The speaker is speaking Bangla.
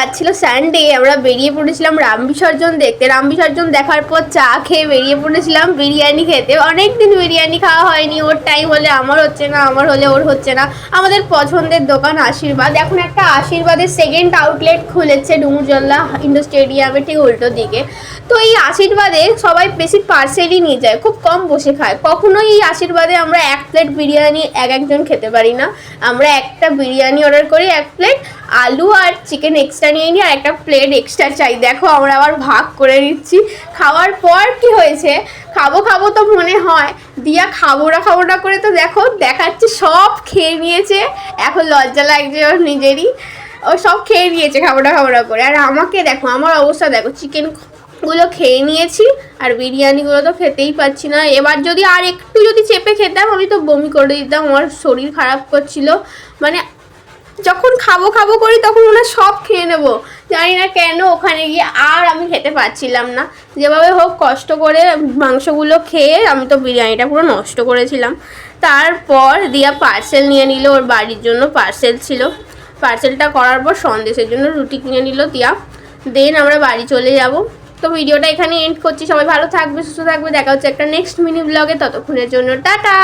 যাচ্ছিল সানডে, আমরা বেরিয়ে পড়েছিলাম রাম বিসর্জন দেখতে। রাম বিসর্জন দেখার পর চা খেয়ে বেরিয়ে পড়েছিলাম বিরিয়ানি খেতে। অনেক দিন বিরিয়ানি খাওয়া হয়নি, ওর টাইম হলে আমার হচ্ছে না, আমার হলে ওর হচ্ছে না। আমাদের পছন্দের দোকান আশীর্বাদ, এখন একটা আশীর্বাদের সেকেন্ড আউটলেট খুলেছে ডুমুরজল্লা ইন্ডোর স্টেডিয়ামের ঠিক উল্টো দিকে। তো এই আশীর্বাদে সবাই বেশি পার্সেলই নিয়ে যায়, খুব কম বসে খায়। কখনোই এই আশীর্বাদে আমরা এক প্লেট বিরিয়ানি একজন খেতে পারি না। আমরা একটা বিরিয়ানি অর্ডার করি, এক প্লেট আলু আর চিকেন এক্সট্রা নিয়ে নিই, আর একটা প্লেট এক্সট্রা চাই। দেখো আমরা আবার ভাগ করে নিচ্ছি। খাওয়ার পর কি হয়েছে, খাবো খাবো তো মনে হয়, দিয়া খাবো না করে তো দেখো দেখাচ্ছে সব খেয়ে নিয়েছে। এখন লজ্জা লাগছে ওর নিজেরই, ও সব খেয়ে নিয়েছে খাবো না করে। আর আমাকে দেখো, আমার অবস্থা দেখো, চিকেনগুলো খেয়ে নিয়েছি আর বিরিয়ানিগুলো তো খেতেই পাচ্ছি না। এবার যদি আর একটু চেপে খেতাম আমি তো বমি করে দিতাম, আমার শরীর খারাপ করছিল। মানে যখন খাবো করি তখন ওরা সব খেয়ে নেবো, জানি না কেন ওখানে গিয়ে আর আমি খেতে পারছিলাম না। যেভাবে হোক কষ্ট করে মাংসগুলো খেয়ে আমি তো বিরিয়ানিটা পুরো নষ্ট করেছিলাম। তারপর দিয়া পার্সেল নিয়ে নিল, ওর বাড়ির জন্য পার্সেল ছিল। পার্সেলটা করার পর সন্দেশের জন্য রুটি কিনে নিল দিয়া। দেন আমরা বাড়ি চলে যাব। তো ভিডিওটা এখানে এন্ড করছি। সবাই ভালো থাকবে, সুস্থ থাকবে, দেখা হচ্ছে একটা নেক্সট মিনি ব্লগে। ততক্ষণের জন্য টাটা।